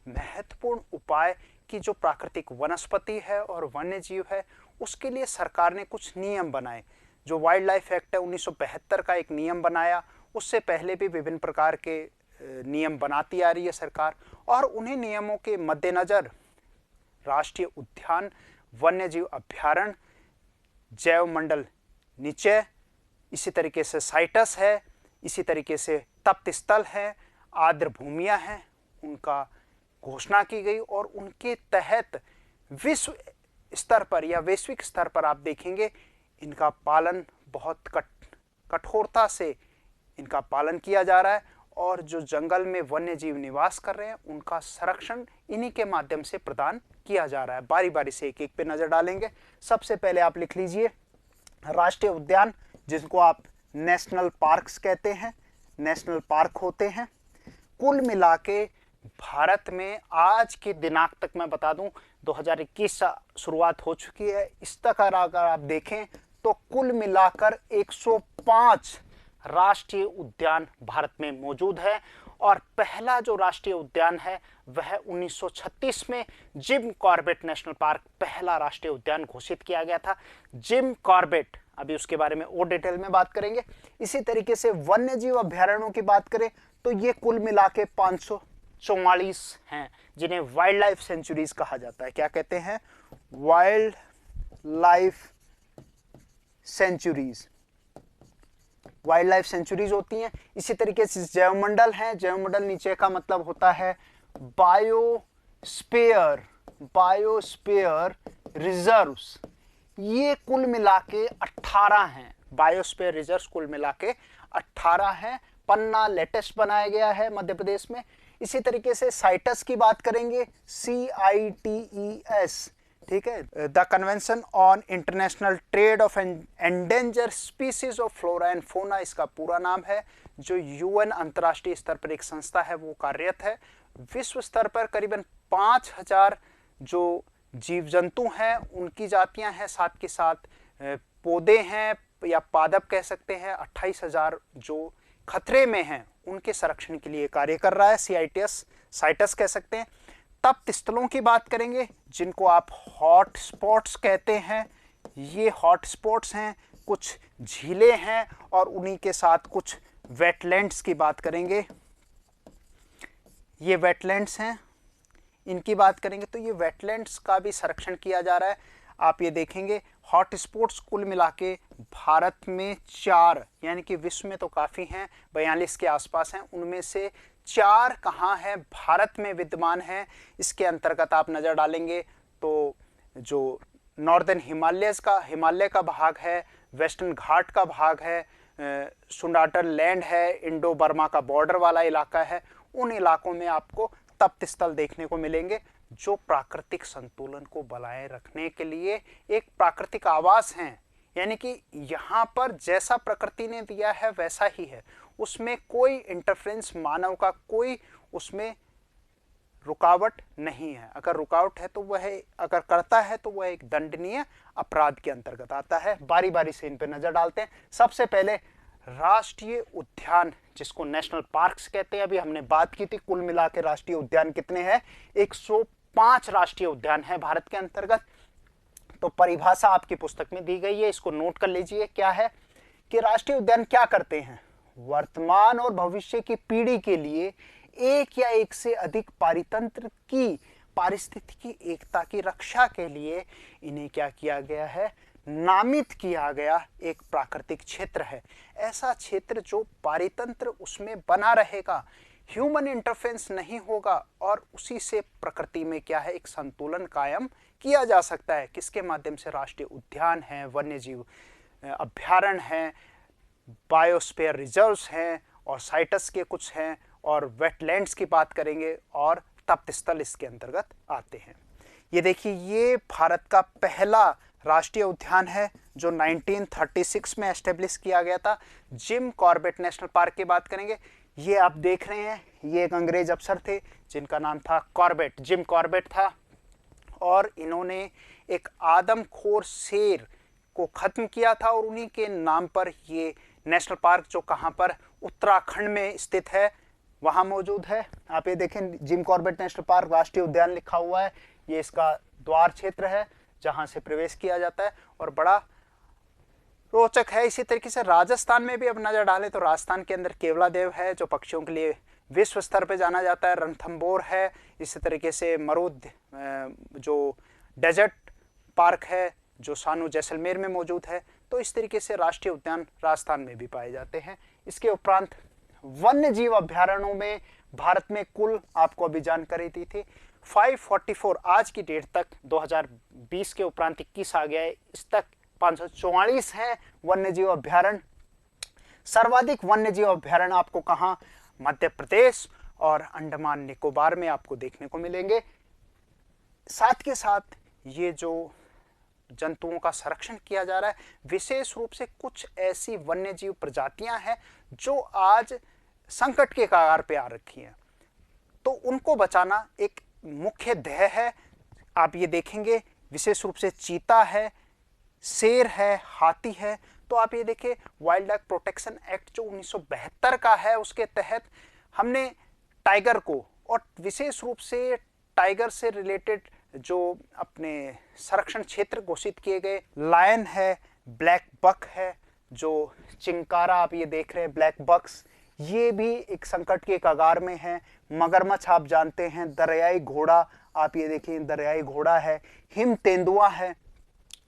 महत्वपूर्ण उपाय कि जो प्राकृतिक वनस्पति है और वन्यजीव है, उसके लिए सरकार ने कुछ नियम बनाए। जो वाइल्ड लाइफ एक्ट है 1972 का एक नियम बनाया, उससे पहले भी विभिन्न प्रकार के नियम बनाती आ रही है सरकार, और उन्हीं नियमों के मद्देनजर राष्ट्रीय उद्यान, वन्यजीव अभ्यारण्य, जैव मंडल निचय, इसी तरीके से साइटस है, इसी तरीके से तप्त स्थल है, आर्द्र भूमियां हैं, उनका घोषणा की गई और उनके तहत विश्व स्तर पर या वैश्विक स्तर पर आप देखेंगे इनका पालन बहुत कठोरता से इनका पालन किया जा रहा है, और जो जंगल में वन्य जीव निवास कर रहे हैं उनका संरक्षण इन्हीं के माध्यम से प्रदान किया जा रहा है। बारी बारी से एक एक पे नजर डालेंगे। सबसे पहले आप लिख लीजिए राष्ट्रीय उद्यान, जिनको आप नेशनल पार्क्स कहते हैं, नेशनल पार्क होते हैं। कुल मिला के भारत में आज के दिनांक तक मैं बता दूं 2021 से शुरुआत हो चुकी है, इस तक अगर आप देखें तो कुल मिलाकर 105 राष्ट्रीय उद्यान भारत में मौजूद है। और पहला जो राष्ट्रीय उद्यान है वह 1936 में जिम कॉर्बेट नेशनल पार्क पहला राष्ट्रीय उद्यान घोषित किया गया था। जिम कॉर्बेट, अभी उसके बारे में और डिटेल में बात करेंगे। इसी तरीके से वन्यजीव अभ्यारण्यों की बात करें तो ये कुल मिला के 544 हैं, जिन्हें वाइल्ड लाइफ सेंचुरीज कहा जाता है। क्या कहते हैं? Wild life sanctuaries, wild life sanctuaries होती हैं। इसी तरीके से जैव मंडल है, जैव मंडल नीचे का मतलब होता है बायोस्फीयर, बायोस्फीयर रिजर्व्स, ये कुल मिला के 18 हैं। बायोस्फीयर रिजर्व्स कुल मिला के 18 हैं। पन्ना लेटेस्ट बनाया गया है मध्य प्रदेश में। इसी तरीके से साइटस की बात करेंगे, CITES, ठीक है, the convention on international trade of endangered species of flora and fauna, इसका पूरा नाम है। जो UN अंतर्राष्ट्रीय स्तर पर एक संस्था है वो कार्यरत है। विश्व स्तर पर करीबन 5000 जो जीव जंतु हैं उनकी जातियां हैं, साथ के साथ पौधे हैं या पादप कह सकते हैं। 28,000 जो खतरे में हैं उनके संरक्षण के लिए कार्य कर रहा है। CITES, साइटस कह सकते हैं। तप्त स्थलों की बात करेंगे जिनको आप हॉट स्पॉट्स कहते हैं। ये हॉट स्पॉट्स हैं, कुछ झीलें हैं और उन्हीं के साथ कुछ वेटलैंड्स की बात करेंगे। ये वेटलैंड्स हैं, इनकी बात करेंगे तो ये वेटलैंड्स का भी संरक्षण किया जा रहा है। आप ये देखेंगे हॉट स्पॉट्स कुल मिला के भारत में 4, यानी कि विश्व में तो काफ़ी हैं, 42 के आसपास हैं, उनमें से 4 कहाँ हैं? भारत में विद्यमान हैं। इसके अंतर्गत आप नज़र डालेंगे तो जो नॉर्दर्न हिमालय का भाग है, वेस्टर्न घाट का भाग है, सुंडाटर लैंड है, इंडो बर्मा का बॉर्डर वाला इलाका है, उन इलाकों में आपको तप्त स्थल देखने को मिलेंगे जो प्राकृतिक संतुलन को बनाए रखने के लिए एक प्राकृतिक आवास हैं। यानी कि यहाँ पर जैसा प्रकृति ने दिया है वैसा ही है, उसमें कोई इंटरफेरेंस, मानव का कोई उसमें रुकावट नहीं है। अगर रुकावट है तो वह, अगर करता है तो वह एक दंडनीय अपराध के अंतर्गत आता है। बारी बारी से इन पर नजर डालते हैं। सबसे पहले राष्ट्रीय उद्यान, जिसको नेशनल पार्क्स कहते हैं। अभी हमने बात की थी कुल मिला के राष्ट्रीय उद्यान कितने हैं, 105 राष्ट्रीय उद्यान है भारत के अंतर्गत। तो परिभाषा आपकी पुस्तक में दी गई है, इसको नोट कर लीजिए। क्या है कि राष्ट्रीय उद्यान क्या करते हैं, वर्तमान और भविष्य की पीढ़ी के लिए एक या एक से अधिक पारितंत्र की पारिस्थितिकी एकता की रक्षा के लिए इन्हें क्या किया गया है, नामित किया गया एक प्राकृतिक क्षेत्र है। ऐसा क्षेत्र जो पारितंत्र उसमें बना रहेगा, ह्यूमन इंटरफेरेंस नहीं होगा और उसी से प्रकृति में क्या है, एक संतुलन कायम किया जा सकता है। किसके माध्यम से, राष्ट्रीय उद्यान है, वन्य जीव अभ्यारण्य हैं, बायोस्फीयर रिजर्व्स हैं और साइटस के कुछ हैं, और वेटलैंड्स की बात करेंगे और तप्त स्थल इसके अंतर्गत आते हैं। ये देखिए, ये भारत का पहला राष्ट्रीय उद्यान है जो 1936 में एस्टेब्लिश किया गया था। जिम कॉर्बेट नेशनल पार्क की बात करेंगे। ये आप देख रहे हैं, ये एक अंग्रेज अफसर थे जिनका नाम था कॉर्बेट, जिम कॉर्बेट था, और इन्होंने एक आदमखोर शेर को खत्म किया था और उन्हीं के नाम पर ये नेशनल पार्क, जो कहाँ पर, उत्तराखंड में स्थित है, वहाँ मौजूद है। आप ये देखें, जिम कॉर्बेट नेशनल पार्क राष्ट्रीय उद्यान लिखा हुआ है। ये इसका द्वार क्षेत्र है जहाँ से प्रवेश किया जाता है और बड़ा रोचक है। इसी तरीके से राजस्थान में भी अब नजर डालें तो राजस्थान के अंदर केवलादेव है जो पक्षियों के लिए विश्व स्तर पे जाना जाता है, रणथंभौर है, इसी तरीके से मरूद जो डेजर्ट पार्क है जो सानू जैसलमेर में मौजूद है। तो इस तरीके से राष्ट्रीय उद्यान राजस्थान में भी पाए जाते हैं। इसके उपरांत वन्य जीव अभ्यारण्यों में भारत में कुल, आपको अभी जानकारी दी थी, 544 आज की डेट तक, 2020 के उपरांत 21 आ गया है, इस तक 544 है वन्य जीव अभ्यारण्य। सर्वाधिक वन्य जीव अभ्यारण्य आपको कहाँ, मध्य प्रदेश और अंडमान निकोबार में आपको देखने को मिलेंगे। साथ के साथ ये जो जंतुओं का संरक्षण किया जा रहा है, विशेष रूप से कुछ ऐसी वन्य जीव प्रजातियां हैं जो आज संकट के कगार पे आ रखी हैं, तो उनको बचाना एक मुख्य ध्येय है। आप ये देखेंगे, विशेष रूप से चीता है, शेर है, हाथी है। तो आप ये देखिए, वाइल्ड लाइफ प्रोटेक्शन एक्ट जो 1972 का है, उसके तहत हमने टाइगर को, और विशेष रूप से टाइगर से रिलेटेड जो अपने संरक्षण क्षेत्र घोषित किए गए, लायन है, ब्लैक बक है, जो चिंकारा आप ये देख रहे हैं, ब्लैक बक्स, ये भी एक संकट के कगार में है। मगरमच्छ आप जानते हैं, दरियाई घोड़ा आप ये देखिए, दरियाई घोड़ा है, हिम तेंदुआ है,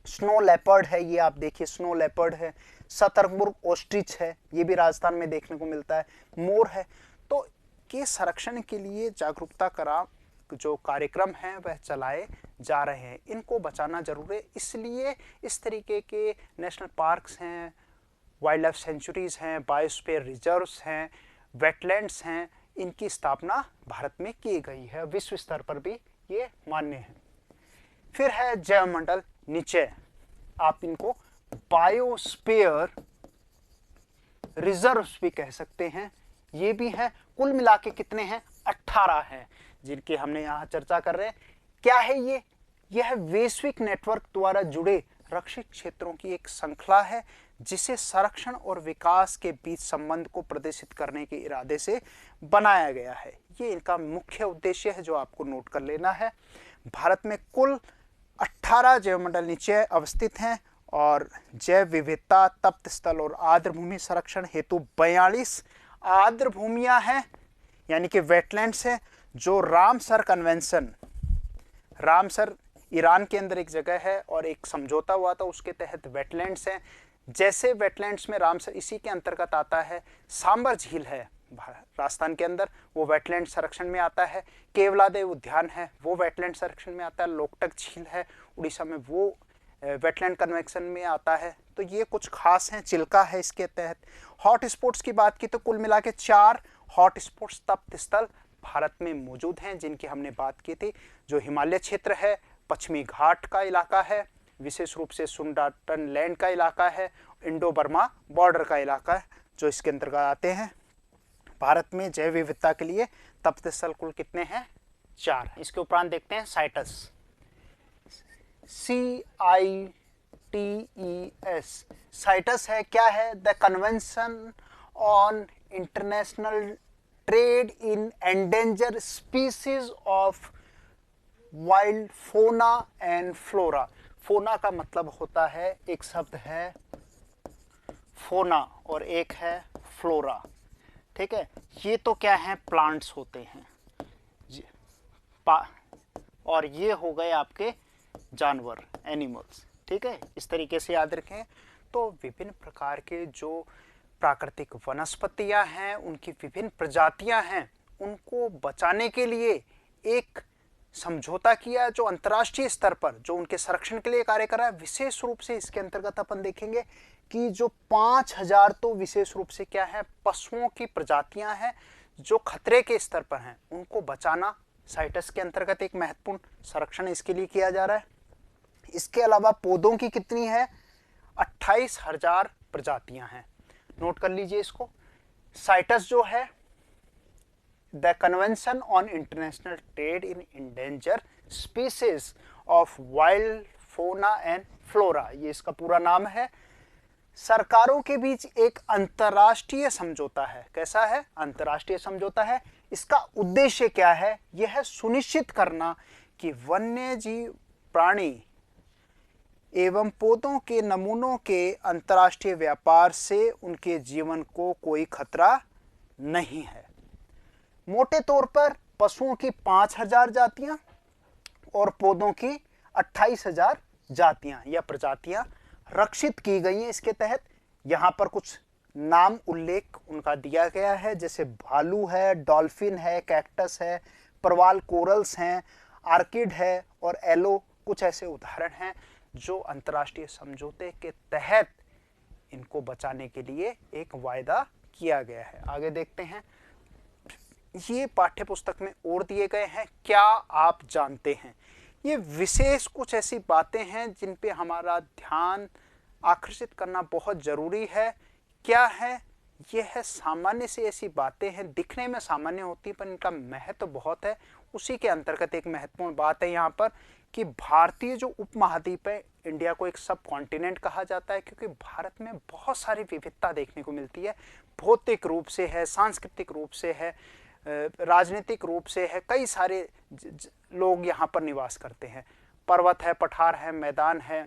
स्नो लेपर्ड है, ये आप देखिए स्नो लेपर्ड है, शतरमुर्ग ऑस्ट्रिच है, ये भी राजस्थान में देखने को मिलता है, मोर है। तो के संरक्षण के लिए जागरूकता करा जो कार्यक्रम हैं वह चलाए जा रहे हैं। इनको बचाना जरूर है, इसलिए इस तरीके के नेशनल पार्क्स हैं, वाइल्ड लाइफ सेंचुरीज हैं, बायोस्फीयर रिजर्व्स हैं, वेटलैंड्स हैं, इनकी स्थापना भारत में की गई है। विश्व स्तर पर भी ये मान्य है। फिर है जैवमंडल निचय, आप इनको बायोस्फीयर रिजर्व्स भी कह सकते हैं, ये भी है। कुल मिला के कितने हैं, 18 हैं जिनकी हमने यहाँ चर्चा कर रहे हैं। क्या है ये? यह वैश्विक नेटवर्क द्वारा जुड़े रक्षित क्षेत्रों की एक श्रृंखला है जिसे संरक्षण और विकास के बीच संबंध को प्रदर्शित करने के इरादे से बनाया गया है। ये इनका मुख्य उद्देश्य है जो आपको नोट कर लेना है। भारत में कुल 18 जैवमंडल निचय अवस्थित हैं और जैव विविधता, तप्त स्थल और आर्द्रभूमि संरक्षण हेतु 42 आर्द्रभूमियां हैं, यानी कि वेटलैंड्स हैं, जो रामसर कन्वेंशन, रामसर ईरान के अंदर एक जगह है और एक समझौता हुआ था, उसके तहत वेटलैंड्स हैं। जैसे वेटलैंड्स में रामसर इसी के अंतर्गत आता है। सांबर झील है राजस्थान के अंदर, वो वेटलैंड संरक्षण में आता है। केवलादेव उद्यान है, वो वेटलैंड संरक्षण में आता है। लोकटक झील है उड़ीसा में, वो वेटलैंड कन्वेंशन में आता है। तो ये कुछ खास हैं। चिल्का है इसके तहत। हॉट स्पॉट्स की बात की तो कुल मिला के 4 हॉट स्पॉट्स तप्त स्थल भारत में मौजूद हैं जिनकी हमने बात की थी। जो हिमालय क्षेत्र है, पश्चिमी घाट का इलाका है, विशेष रूप से सुंदरबन लैंड का इलाका है, इंडो बर्मा बॉर्डर का इलाका है जो इसके अंतर्गत आते हैं। भारत में जैव विविधता के लिए तप्त स्थल कुल कितने हैं? 4। इसके उपरांत देखते हैं साइटस, CITES। साइटस है क्या है? The convention on international trade in endangered species of wild fauna and flora. Fauna का मतलब होता है, एक शब्द है फोना और एक है फ्लोरा, ठीक है। ये तो क्या है? प्लांट्स होते हैं, और ये हो गए आपके जानवर, एनिमल्स, ठीक है। इस तरीके से याद रखें। तो विभिन्न प्रकार के जो प्राकृतिक वनस्पतियां हैं, उनकी विभिन्न प्रजातियां हैं, उनको बचाने के लिए एक समझौता किया जो अंतर्राष्ट्रीय स्तर पर जो उनके संरक्षण के लिए कार्य कर रहा है। विशेष रूप से इसके अंतर्गत अपन देखेंगे कि जो 5000 तो विशेष रूप से क्या है? पशुओं की प्रजातियां हैं जो खतरे के स्तर पर हैं, उनको बचाना साइटस के अंतर्गत एक महत्वपूर्ण संरक्षण इसके लिए किया जा रहा है। इसके अलावा पौधों की कितनी है? 28,000 प्रजातियां हैं। नोट कर लीजिए इसको। साइटस जो है the convention on international trade in endangered species of wild fauna and flora, ये इसका पूरा नाम है। सरकारों के बीच एक अंतर्राष्ट्रीय समझौता है। कैसा है? अंतर्राष्ट्रीय समझौता है। इसका उद्देश्य क्या है? यह है सुनिश्चित करना कि वन्य जीव प्राणी एवं पौधों के नमूनों के अंतर्राष्ट्रीय व्यापार से उनके जीवन को कोई खतरा नहीं है। मोटे तौर पर पशुओं की 5000 जातियां और पौधों की 28,000 जातियां या प्रजातियां रक्षित की गई हैं इसके तहत। यहां पर कुछ नाम उल्लेख उनका दिया गया है, जैसे भालू है, डॉल्फिन है, कैक्टस है, परवाल कोरल्स हैं, आर्किड है और एलो, कुछ ऐसे उदाहरण हैं जो अंतर्राष्ट्रीय समझौते के तहत इनको बचाने के लिए एक वायदा किया गया है। आगे देखते हैं। ये पाठ्य पुस्तक में और दिए गए हैं। क्या आप जानते हैं? ये विशेष कुछ ऐसी बातें हैं जिन पे हमारा ध्यान आकर्षित करना बहुत जरूरी है। क्या है? ये है सामान्य से ऐसी बातें हैं, दिखने में सामान्य होती है पर इनका महत्व बहुत है। उसी के अंतर्गत एक महत्वपूर्ण बात है यहाँ पर कि भारतीय जो उपमहाद्वीप है, इंडिया को एक सब कॉन्टिनेंट कहा जाता है क्योंकि भारत में बहुत सारी विविधता देखने को मिलती है। भौतिक रूप से है, सांस्कृतिक रूप से है, राजनीतिक रूप से है। कई सारे लोग यहाँ पर निवास करते हैं। पर्वत है, पठार है, मैदान है,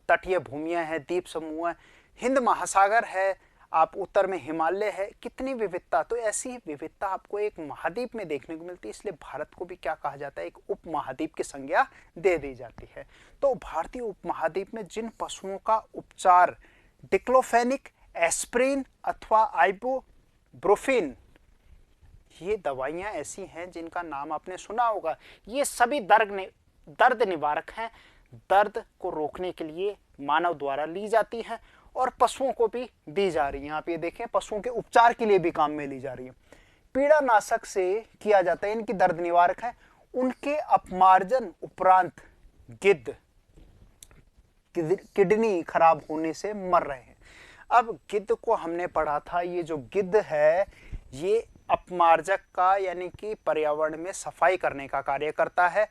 तटीय भूमियाँ हैं, द्वीप समूह है, हिंद महासागर है, आप उत्तर में हिमालय है। कितनी विविधता! तो ऐसी विविधता आपको एक महाद्वीप में देखने को मिलती है, इसलिए भारत को भी क्या कहा जाता है? एक उपमहाद्वीप की संज्ञा दे दी जाती है। तो भारतीय उपमहाद्वीप में जिन पशुओं का उपचार डिक्लोफेनिक, एस्प्रिन अथवा आइबुप्रोफेन, ये दवाइयाँ ऐसी हैं जिनका नाम आपने सुना होगा। ये सभी दर्द निवारक हैं। दर्द को रोकने के लिए मानव द्वारा ली जाती हैं और पशुओं को भी दी जा रही हैं। आप ये देखें, पशुओं के उपचार के लिए भी काम में ली जा रही है। पीड़ानाशक से किया जाता है, इनकी दर्द निवारक है। उनके अपमार्जन उपरांत गिद्ध किडनी खराब होने से मर रहे हैं। अब गिद्ध को हमने पढ़ा था, ये जो गिद्ध है ये अपमार्जक का यानी कि पर्यावरण में सफाई करने का कार्य करता है,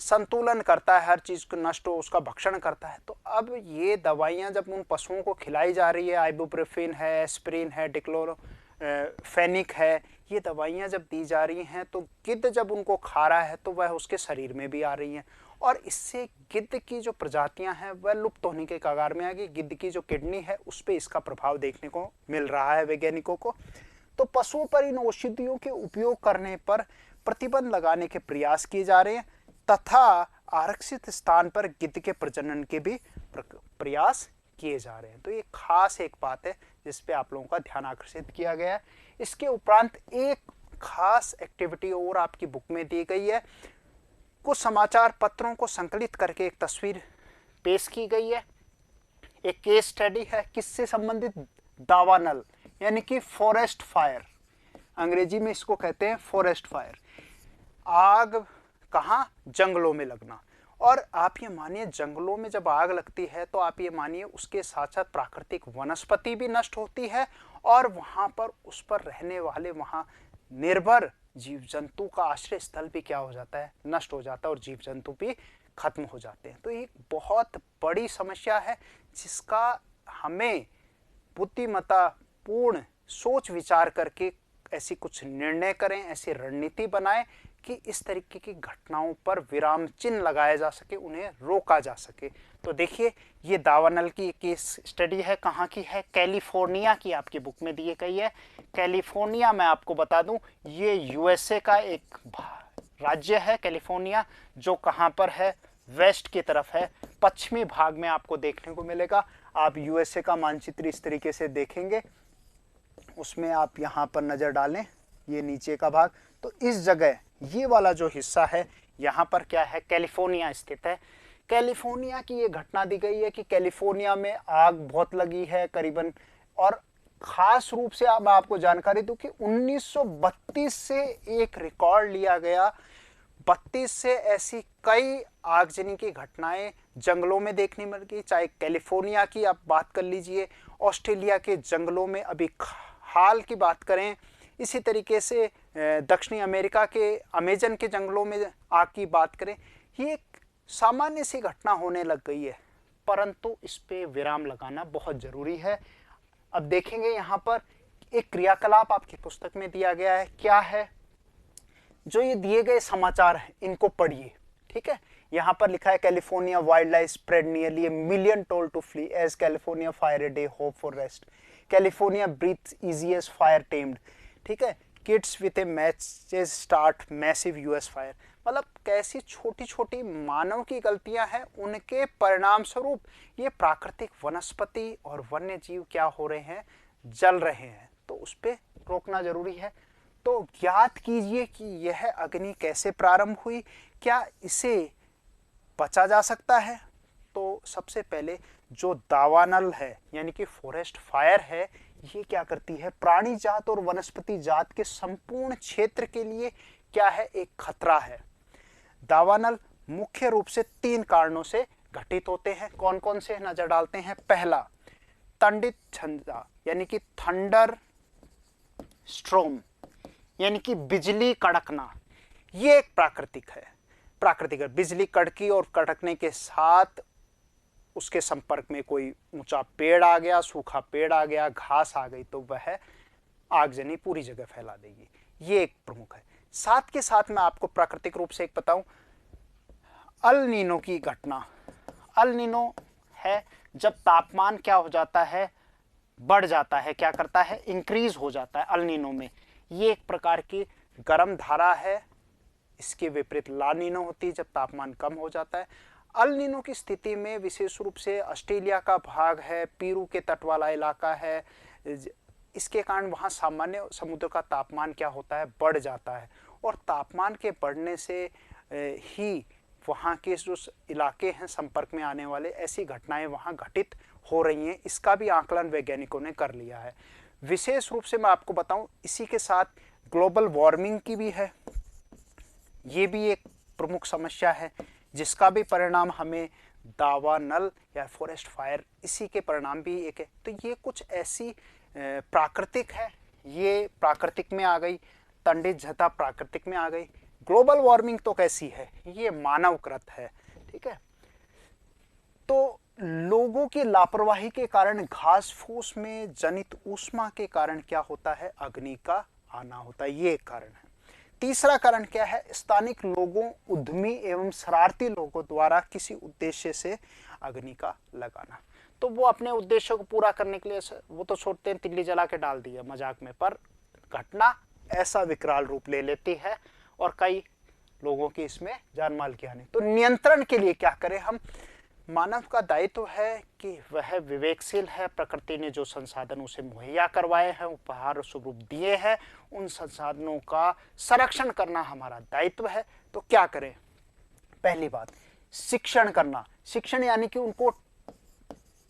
संतुलन करता है, हर चीज को नष्ट हो उसका भक्षण करता है। तो अब ये दवाइयाँ जब उन पशुओं को खिलाई जा रही है, आइबुप्रोफेन है, एस्प्रिन है, डिक्लोफेनिक है, ये दवाइयाँ जब दी जा रही हैं तो गिद्ध जब उनको खा रहा है तो वह उसके शरीर में भी आ रही हैं और इससे गिद्ध की जो प्रजातियां हैं वह लुप्त होने के कगार में आ गई। गिद्ध की जो किडनी है उस पर इसका प्रभाव देखने को मिल रहा है वैज्ञानिकों को। तो पशुओं पर इन औषधियों के उपयोग करने पर प्रतिबंध लगाने के प्रयास किए जा रहे हैं तथा आरक्षित स्थान पर गिद्ध के प्रजनन के भी प्रयास किए जा रहे हैं। तो ये खास एक बात है जिस पे आप लोगों का ध्यान आकर्षित किया गया है। इसके उपरांत एक खास एक्टिविटी और आपकी बुक में दी गई है। कुछ समाचार पत्रों को संकलित करके एक तस्वीर पेश की गई है। एक केस स्टडी है, किससे संबंधित? दावानल यानी कि फॉरेस्ट फायर, अंग्रेजी में इसको कहते हैं फॉरेस्ट फायर। आग कहाँ? जंगलों में लगना। और आप ये मानिए जंगलों में जब आग लगती है तो आप ये मानिए उसके साथ साथ प्राकृतिक वनस्पति भी नष्ट होती है और वहाँ पर उस पर रहने वाले वहाँ निर्भर जीव जंतु का आश्रय स्थल भी क्या हो जाता है, नष्ट हो जाता है और जीव जंतु भी खत्म हो जाते हैं। तो ये बहुत बड़ी समस्या है जिसका हमें बुद्धिमत्ता पूर्ण सोच विचार करके ऐसी कुछ निर्णय करें, ऐसी रणनीति बनाएं कि इस तरीके की घटनाओं पर विराम चिन्ह लगाया जा सके, उन्हें रोका जा सके। तो देखिए ये दावानल की केस स्टडी है, कहाँ की है, कैलिफोर्निया की आपकी बुक में दी गई है। कैलिफोर्निया मैं आपको बता दूं ये यूएसए का एक राज्य है कैलिफोर्निया, जो कहाँ पर है, वेस्ट की तरफ है, पश्चिमी भाग में आपको देखने को मिलेगा। आप यूएसए का मानचित्र इस तरीके से देखेंगे, उसमें आप यहाँ पर नज़र डालें, ये नीचे का भाग, तो इस जगह ये वाला जो हिस्सा है यहाँ पर क्या है, कैलिफोर्निया स्थित है। कैलिफोर्निया की ये घटना दी गई है कि कैलिफोर्निया में आग बहुत लगी है करीबन, और ख़ास रूप से मैं आपको जानकारी दूं कि 1932 से एक रिकॉर्ड लिया गया, 32 से ऐसी कई आगजनी की घटनाएं जंगलों में देखने मिल गई। चाहे कैलिफोर्निया की आप बात कर लीजिए, ऑस्ट्रेलिया के जंगलों में अभी हाल की बात करें, इसी तरीके से दक्षिणी अमेरिका के अमेजन के जंगलों में आग की बात करें, ये एक सामान्य सी घटना होने लग गई है, परंतु इस पे विराम लगाना बहुत ज़रूरी है। अब देखेंगे यहाँ पर एक क्रियाकलाप आपकी पुस्तक में दिया गया है, क्या है, जो ये दिए गए समाचार हैं इनको पढ़िए, ठीक है। यहाँ पर लिखा है California wild life spread nearly a million told to flee as California fire a day hope for rest, California breathes easy as fire tamed, ठीक है, kids with a matches start massive US fire. मतलब कैसी छोटी छोटी मानव की गलतियां हैं, उनके परिणाम स्वरूप ये प्राकृतिक वनस्पति और वन्य जीव क्या हो रहे हैं, जल रहे हैं। तो उस पर रोकना जरूरी है। तो ज्ञात कीजिए कि यह अग्नि कैसे प्रारंभ हुई, क्या इसे बचा जा सकता है। तो सबसे पहले जो दावानल है यानी कि फॉरेस्ट फायर है, ये क्या करती है, प्राणी जात और वनस्पति जात के संपूर्ण क्षेत्र के लिए क्या है, एक खतरा है। दावानल मुख्य रूप से 3 कारणों से घटित होते हैं। कौन कौन से नजर डालते हैं। पहला, तंडित झंझा यानी कि थंडर स्ट्रोम यानी कि बिजली कड़कना, ये एक प्राकृतिक है। बिजली कड़की और कड़कने के साथ उसके संपर्क में कोई ऊंचा पेड़ आ गया, सूखा पेड़ आ गया, घास आ गई, तो वह आगजनी पूरी जगह फैला देगी। ये एक प्रमुख है। साथ के साथ मैं आपको प्राकृतिक रूप से एक बताऊं, अल नीनो की घटना। अल नीनो है जब तापमान क्या हो जाता है, बढ़ जाता है, क्या करता है, इंक्रीज हो जाता है अल नीनो में। ये एक प्रकार की गर्म धारा है। इसके विपरीत ला नीनो होती है जब तापमान कम हो जाता है। अल नीनो की स्थिति में विशेष रूप से ऑस्ट्रेलिया का भाग है, पेरू के तट वाला इलाका है, इसके कारण वहाँ सामान्य समुद्र का तापमान क्या होता है, बढ़ जाता है। और तापमान के बढ़ने से ही वहाँ के जो इलाके हैं संपर्क में आने वाले, ऐसी घटनाएं वहाँ घटित हो रही हैं। इसका भी आकलन वैज्ञानिकों ने कर लिया है। विशेष रूप से मैं आपको बताऊं, इसी के साथ ग्लोबल वार्मिंग की भी है। ये भी एक प्रमुख समस्या है जिसका भी परिणाम हमें दावानल या फॉरेस्ट फायर, इसी के परिणाम भी एक है। तो ये कुछ ऐसी प्राकृतिक है, ये प्राकृतिक में आ गई। तंडित झता प्राकृतिक में आ गई। ग्लोबल वार्मिंग तो कैसी है, ये मानवकृत है, ठीक है। तो लोगों की लापरवाही के कारण घास फूस में जनित ऊष्मा के कारण क्या होता है, अग्नि का आना होता है। ये एक कारण है। तीसरा कारण क्या है, स्थानिक लोगों, उद्यमी एवं शरारती लोगों द्वारा किसी उद्देश्य से अग्नि का लगाना। तो वो अपने उद्देश्य को पूरा करने के लिए वो तो छोड़ते हैं, तिल्ली जला के डाल दिया मजाक में, पर घटना ऐसा विकराल रूप ले लेती है और कई लोगों की इसमें जान माल की हानि। तो नियंत्रण के लिए क्या करें हम, मानव का दायित्व है कि वह विवेकशील है। प्रकृति ने जो संसाधन उसे मुहैया करवाए हैं, उपहार स्वरूप दिए हैं, उन संसाधनों का संरक्षण करना हमारा दायित्व है। तो क्या करें, पहली बात शिक्षण करना। शिक्षण यानी कि उनको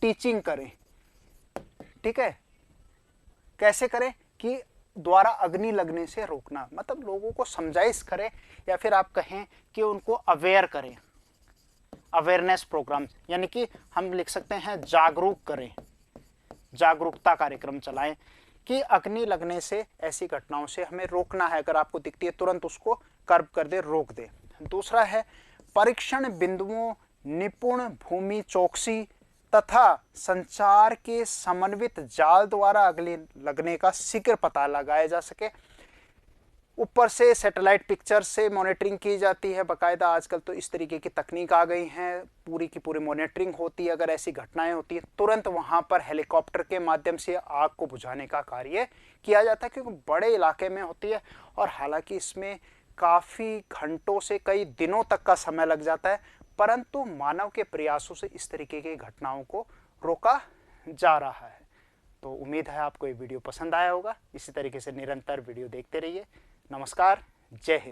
टीचिंग करें, ठीक है। कैसे करें कि द्वारा अग्नि लगने से रोकना, मतलब लोगों को समझाइश करें, या फिर आप कहें कि उनको अवेयर करें, अवेयरनेस प्रोग्राम, यानी कि हम लिख सकते हैं जागरूक करें, जागरूकता कार्यक्रम चलाएं कि अग्नि लगने से ऐसी घटनाओं से हमें रोकना है। अगर आपको दिखती है तुरंत उसको कर्ब कर दे, रोक दे। दूसरा है परीक्षण बिंदुओं, निपुण भूमि चौकसी तथा संचार के समन्वित जाल द्वारा अग्नि लगने का शीघ्र पता लगाया जा सके। ऊपर से सैटेलाइट पिक्चर से मॉनिटरिंग की जाती है बाकायदा। आजकल तो इस तरीके की तकनीक आ गई हैं, पूरी की पूरी मॉनिटरिंग होती है। अगर ऐसी घटनाएं होती है तुरंत वहां पर हेलीकॉप्टर के माध्यम से आग को बुझाने का कार्य किया जाता है, क्योंकि बड़े इलाके में होती है और हालांकि इसमें काफ़ी घंटों से कई दिनों तक का समय लग जाता है, परंतु मानव के प्रयासों से इस तरीके की घटनाओं को रोका जा रहा है। तो उम्मीद है आपको ये वीडियो पसंद आया होगा। इसी तरीके से निरंतर वीडियो देखते रहिए। नमस्कार, जय हिंद।